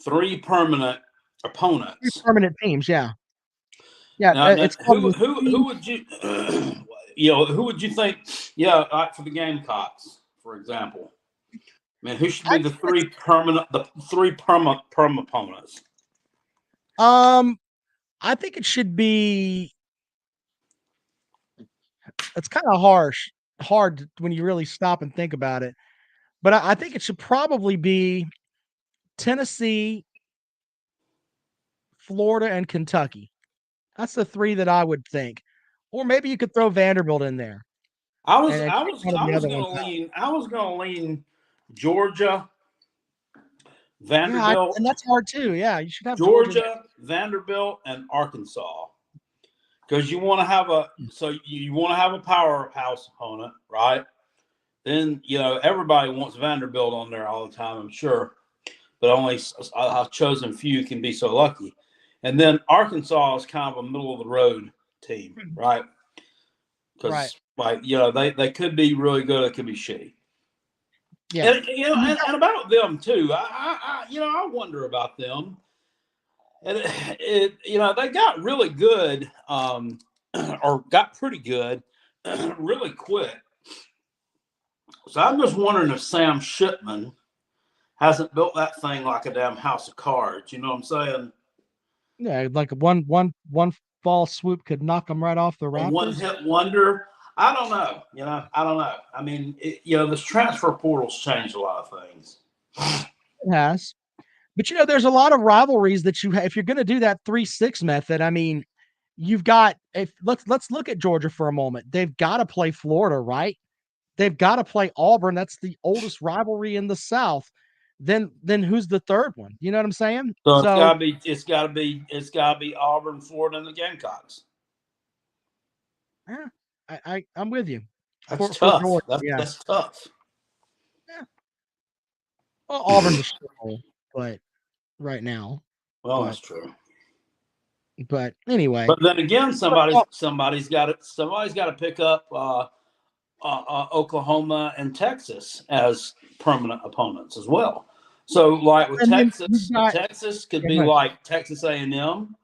3 permanent teams, yeah. Yeah, Now, it's who would you who would you think? Yeah, like for the Gamecocks, for example. I mean, who should be the three permanent opponents? I think it should be. It's kind of hard when you really stop and think about it. But I think it should probably be Tennessee, Florida, and Kentucky. That's the 3 that I would think. Or maybe you could throw Vanderbilt in there. I was going to lean Georgia, Vanderbilt, yeah, and that's hard too. Yeah, you should have Georgia, Vanderbilt, and Arkansas. Because you want to have a powerhouse opponent, right? Then everybody wants Vanderbilt on there all the time, I'm sure, but only I've chosen few can be so lucky. And then Arkansas is kind of a middle of the road team, right? Because they could be really good, it could be shitty. Yeah, and about them too. I wonder about them. And they got really good, or got pretty good, really quick. So I'm just wondering if Sam Shipman hasn't built that thing like a damn house of cards. You know what I'm saying? Yeah, like one fall swoop could knock them right off the Raptors. One hit wonder. I don't know. I don't know. I mean, this transfer portal's changed a lot of things. It has. But there's a lot of rivalries that if you're going to do that 3-6 method, I mean, you've got let's look at Georgia for a moment. They've got to play Florida, right? They've got to play Auburn. That's the oldest rivalry in the South. Then who's the third one? You know what I'm saying? So it's gotta be Auburn, Florida, and the Gamecocks. Yeah, I'm with you. That's tough. That's tough. Yeah. Well, Auburn's a shithole, but right now. Well, that's true. But anyway, But then again, somebody's got to pick up Oklahoma and Texas as permanent opponents as well. So, like with and then Texas, Texas could be go ahead. like Texas A&M,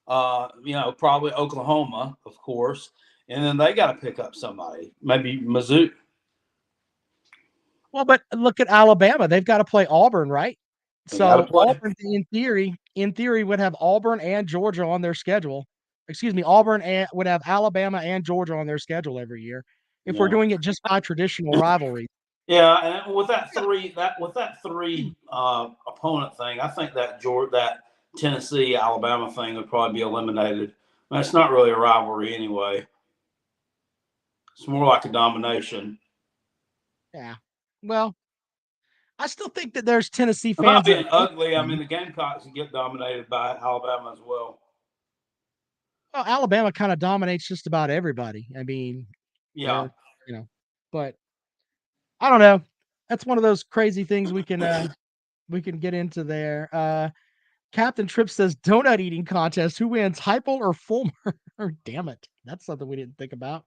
probably Oklahoma, of course, and then they got to pick up somebody, maybe Mizzou. Well, but look at Alabama. They've got to play Auburn, right? So Auburn, in theory, would have Auburn and Georgia on their schedule. Excuse me, Auburn would have Alabama and Georgia on their schedule every year if we're doing it just by traditional rivalry. Yeah, and with that three opponent thing, I think that Tennessee Alabama thing would probably be eliminated. It's not really a rivalry anyway. It's more like a domination. Yeah. Well, I still think that there's Tennessee I'm not fans being ugly. I mean, the Gamecocks get dominated by Alabama as well. Well, Alabama kind of dominates just about everybody. I mean, yeah, but I don't know. That's one of those crazy things we can get into there. Captain Tripp says donut eating contest. Who wins, Heupel or Fulmer? Damn it, that's something we didn't think about.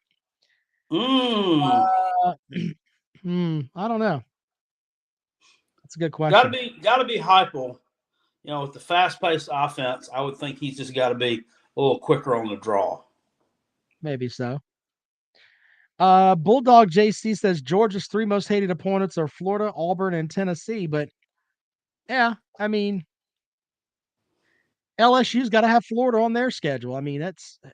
I don't know. That's a good question. Gotta be Heupel. With the fast-paced offense, I would think he's just got to be a little quicker on the draw. Maybe so. Bulldog JC says Georgia's 3 most hated opponents are Florida, Auburn, and Tennessee. But yeah, I mean, LSU's got to have Florida on their schedule. I mean,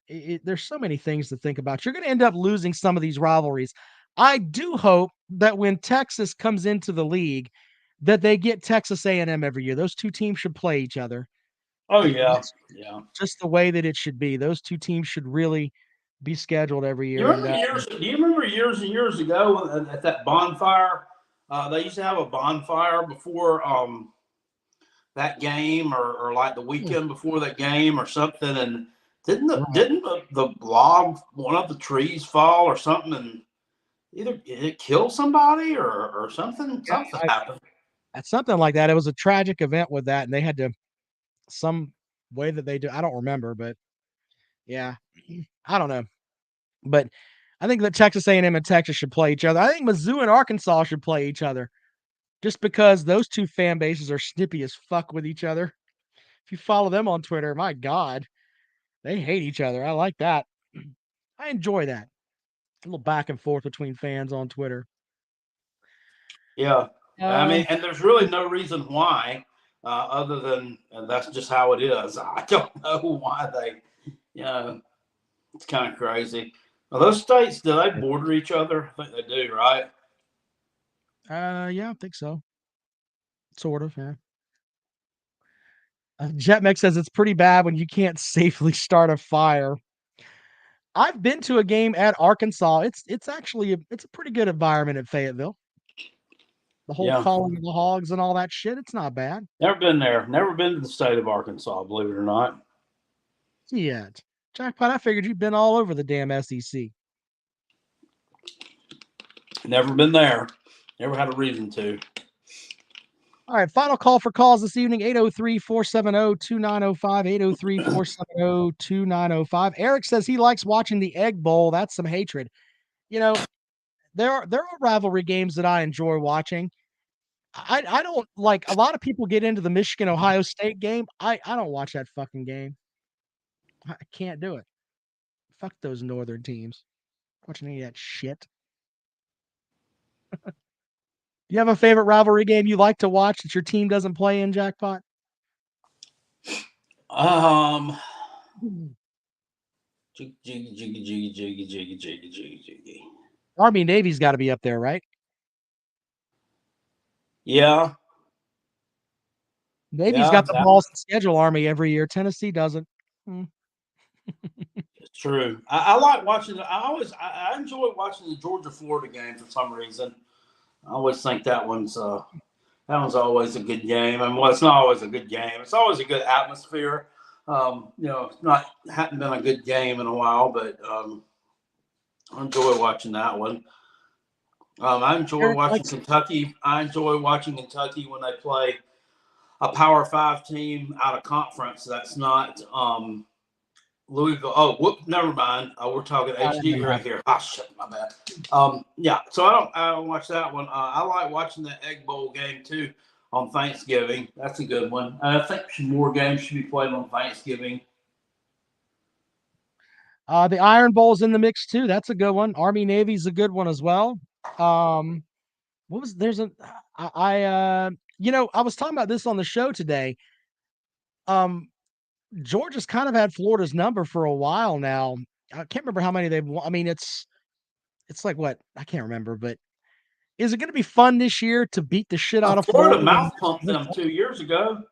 there's so many things to think about. You're going to end up losing some of these rivalries. I do hope that when Texas comes into the league, that they get Texas A&M every year. Those two teams should play each other. Oh yeah, just the way that it should be. Those two teams should really be scheduled every year. Do you remember years and years ago at that bonfire? They used to have a bonfire before that game, or like the weekend before that game, or something. And didn't the log, one of the trees, fall or something, and either it killed somebody or something? Something happened. Something like that. It was a tragic event with that, and they had to some way that they do. I don't remember, but yeah, I don't know. But I think that Texas A&M and Texas should play each other. I think Mizzou and Arkansas should play each other, just because those two fan bases are snippy as fuck with each other. If you follow them on Twitter, my God, they hate each other. I like that. I enjoy that. A little back and forth between fans on Twitter. Yeah. I mean, and there's really no reason why, other than that's just how it is. I don't know why it's kind of crazy. Are those states, do they border each other? I think they do, right? Yeah, I think so. Sort of, yeah. Jetmec says it's pretty bad when you can't safely start a fire. I've been to a game at Arkansas. It's actually it's a pretty good environment at Fayetteville. The whole calling of the hogs and all that shit. It's not bad. Never been there. Never been to the state of Arkansas, believe it or not. Yeah. Jackpot, I figured you'd been all over the damn SEC. Never been there. Never had a reason to. All right, final call for calls this evening, 803-470-2905, 803-470-2905. Eric says he likes watching the Egg Bowl. That's some hatred. There are rivalry games that I enjoy watching. I don't like, a lot of people get into the Michigan-Ohio State game. I don't watch that fucking game. I can't do it. Fuck those northern teams. Watching any of that shit. You have a favorite rivalry game you like to watch that your team doesn't play in, Jackpot? Jiggy. Army Navy's got to be up there, right? Yeah. Navy's got the balls to schedule Army every year. Tennessee doesn't. It's true. I like watching. I enjoy watching the Georgia-Florida game for some reason. I always think that one's always a good game. I mean, well, it's not always a good game. It's always a good atmosphere. It's hadn't been a good game in a while, but I enjoy watching that one. I enjoy watching Kentucky. I enjoy watching Kentucky when they play a Power 5 team out of conference that's not Louisville. Oh, whoop! Never mind. We're talking HD right here. Ah, shit, my bad. Yeah. So I don't watch that one. I like watching the Egg Bowl game too on Thanksgiving. That's a good one. I think some more games should be played on Thanksgiving. The Iron Bowl's in the mix too. That's a good one. Army Navy's a good one as well. There's a I was talking about this on the show today. Georgia's kind of had Florida's number for a while now. I can't remember how many they've won. I mean, it's like what? I can't remember, but is it going to be fun this year to beat the shit out of Florida? Florida? Mouth pumped them 2 years ago.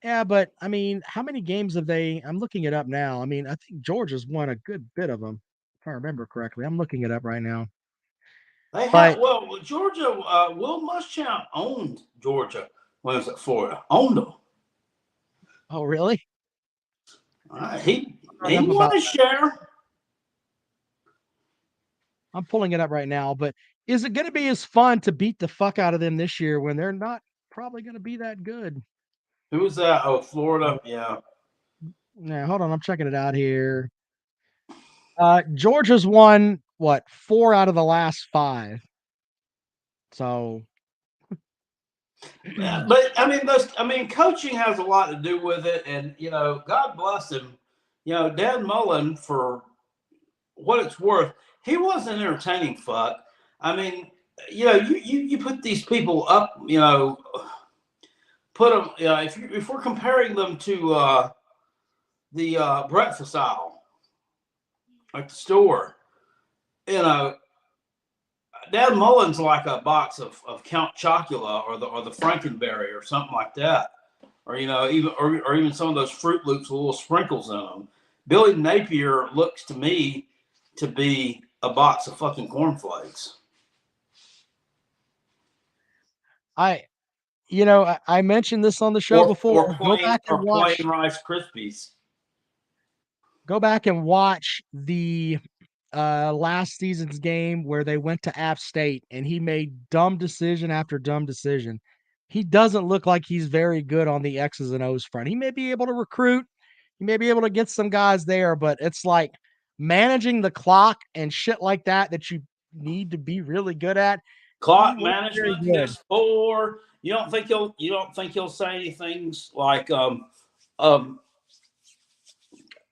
Yeah, but I mean, how many games have they? I'm looking it up now. I mean, I think Georgia's won a good bit of them, if I remember correctly. I'm looking it up right now. They have, Georgia. Will Muschamp owned Georgia when he was at Florida. Owned them. Oh, really? He won a share. I'm pulling it up right now, but is it going to be as fun to beat the fuck out of them this year when they're not probably going to be that good? Who was that? Oh, Florida. Yeah. Yeah, hold on. I'm checking it out here. Georgia's won, 4 out of the last 5. So. Yeah, but I mean, coaching has a lot to do with it. And, God bless him. Dan Mullen, for what it's worth, he wasn't an entertaining fuck. I mean, you put these people up, put them, if we're comparing them to the breakfast aisle at the store, Dan Mullen's like a box of Count Chocula or the Frankenberry or something like that, or even some of those Fruit Loops with little sprinkles in them. Billy Napier looks to me to be a box of fucking cornflakes. I mentioned this on the show before. Go back and watch plain Rice Krispies. Go back and watch the last season's game where they went to App State and he made dumb decision after dumb decision. He doesn't look like he's very good on the X's and O's front. He may be able to recruit. He may be able to get some guys there, but it's like managing the clock and shit like that you need to be really good at. Clock management is poor. You don't think he'll say anything like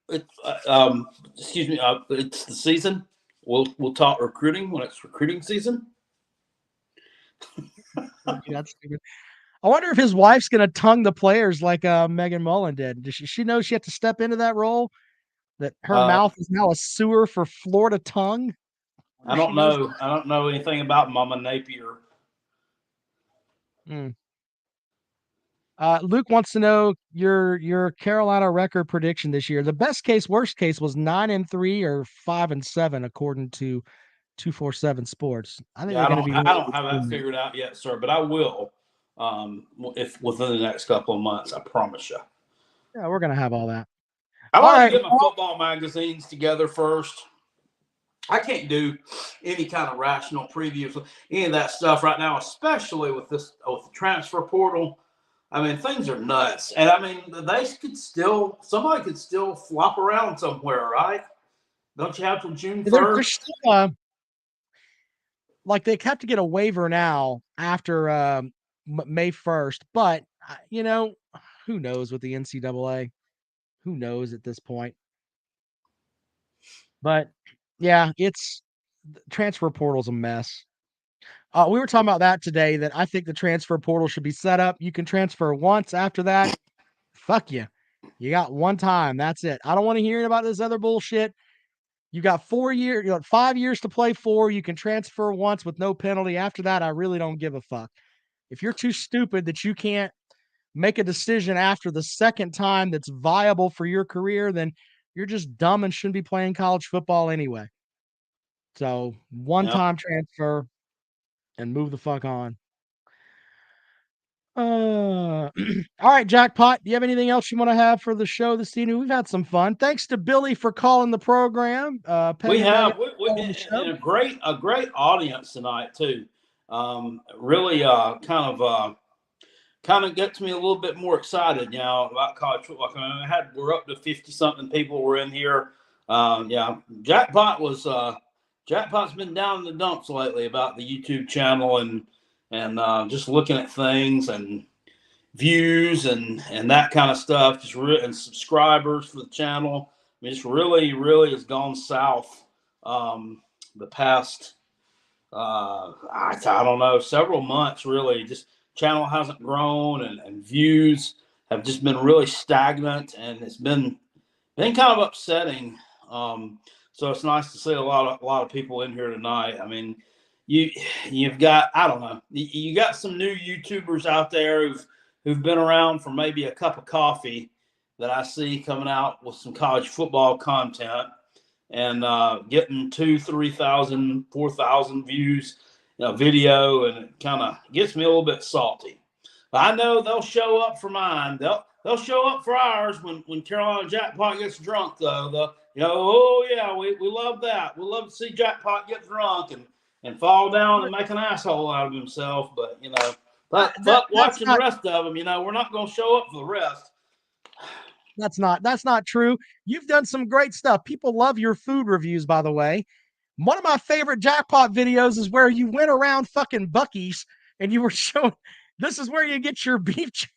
excuse me, it's the season. We'll talk recruiting when it's recruiting season. That's stupid. I wonder if his wife's going to tongue the players like Megan Mullen did. Does she know she had to step into that role? That her mouth is now a sewer for Florida tongue? I don't know. I don't know anything about Mama Napier. Luke wants to know your Carolina record prediction this year. The best case, worst case was 9-3 or 5-7, according to 247 Sports. I think I don't have that figured out yet, sir, but I will. If within the next couple of months, I promise you. Yeah, we're gonna have all that. I want to get my football magazines together first. I can't do any kind of rational previews with any of that stuff right now, especially with the transfer portal. I mean, things are nuts, and I mean, somebody could still flop around somewhere, right? Don't you have till June 1st? Like they have to get a waiver now after May 1st, but who knows with the NCAA? Who knows at this point? But yeah, transfer portal's a mess. We were talking about that today, that I think the transfer portal should be set up. You can transfer once. After that, fuck you. You got one time. That's it. I don't want to hear about this other bullshit. You got 4 years, 5 years to play for. You can transfer once with no penalty. After that, I really don't give a fuck. If you're too stupid that you can't make a decision after the second time that's viable for your career, then you're just dumb and shouldn't be playing college football anyway. So one-time transfer and move the fuck on. All right, Jackpot, do you have anything else you want to have for the show this evening? We've had some fun. Thanks to Billy for calling the program. We've been a great audience tonight too. Really kind of kind of gets me a little bit more excited, about college football. I mean, we're up to 50-something people were in here. Jackpot's been down in the dumps lately about the YouTube channel and just looking at things and views and that kind of stuff, and subscribers for the channel. I mean, it's really, really has gone south the past, I don't know, several months, really. Just channel hasn't grown and views have just been really stagnant, and it's been kind of upsetting. So it's nice to see a lot of people in here tonight. I mean, you've got, I don't know, you got some new YouTubers out there who've been around for maybe a cup of coffee that I see coming out with some college football content and getting 2,000, 3,000, 4,000 views video, and it kind of gets me a little bit salty. But I know they'll show up for mine. They'll show up for ours when Carolina Jackpot gets drunk, though. Oh yeah, we love that. We love to see Jackpot get drunk and fall down and make an asshole out of himself. But fuck watching the rest of them. We're not going to show up for the rest. That's not true. You've done some great stuff. People love your food reviews, by the way. One of my favorite Jackpot videos is where you went around fucking Buc-ee's and you were showing, this is where you get your beef.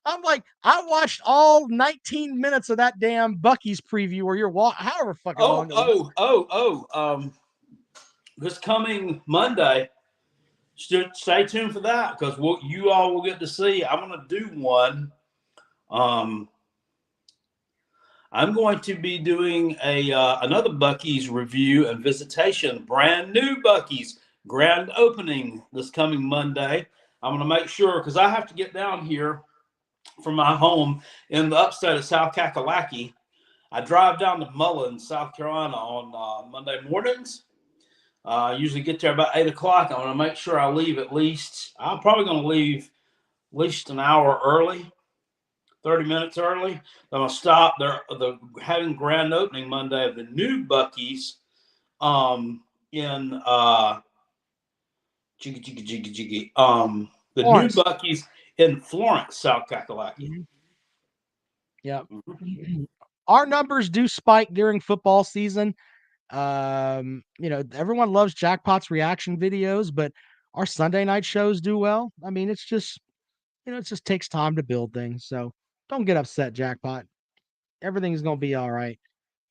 I'm like, I watched all 19 minutes of that damn Buc-ee's preview where you're however fucking long. This coming Monday, stay tuned for that, because you all will get to see. I'm going to do one. I'm going to be doing another Buc-ee's review and visitation, brand new Buc-ee's grand opening this coming Monday. I'm going to make sure, because I have to get down here from my home in the upstate of South Kakalaki. I drive down to Mullen, South Carolina on Monday mornings. I usually get there about 8 o'clock. I want to make sure I leave I'm probably going to leave at least an hour early. 30 minutes early. I'm going to stop. They're having grand opening Monday of the new Buc-ee's in the Florence. new Buc-ee's in Florence, South Kakalaki. Yeah. Our numbers do spike during football season. Everyone loves Jackpot's reaction videos, but our Sunday night shows do well. I mean, it's just, it just takes time to build things. So don't get upset, Jackpot. Everything's going to be all right.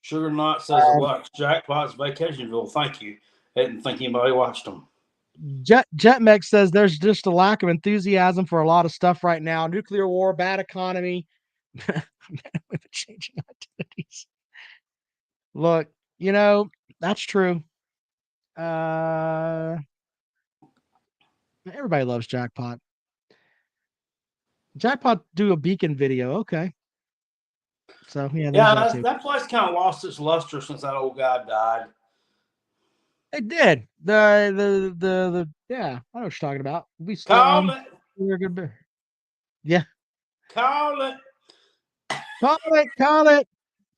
Sugar Knot says, watch Jackpot's Vacationville. Thank you. I didn't think anybody watched them. Jetmec says there's just a lack of enthusiasm for a lot of stuff right now. Nuclear war, bad economy, with changing activities. Look, that's true. Everybody loves Jackpot. Jackpot do a Beacon video. Okay. So that place kind of lost its luster since that old guy died. It did. The yeah, I know what you're talking about. We still we're good beer. Yeah. Call it.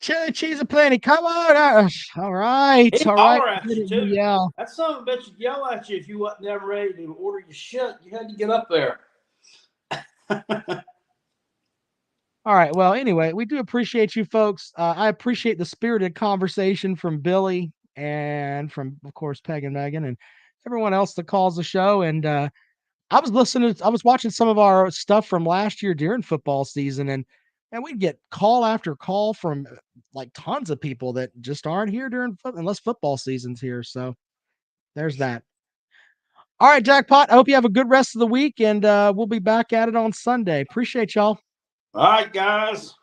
Chili cheese aplenty. Come on. All right. He'd All right. at you too. Yeah. That son of a bitch would yell at you if you wasn't ever ready to order your shit. You had to get up there. All right. Well, anyway, we do appreciate you folks. I appreciate the spirited conversation from Billy and from, of course, Peg and Megan and everyone else that calls the show. And I was watching some of our stuff from last year during football season, and we'd get call after call from like tons of people that just aren't here unless football season's here. So there's that. All right, Jackpot. I hope you have a good rest of the week, and we'll be back at it on Sunday. Appreciate y'all. All right, guys.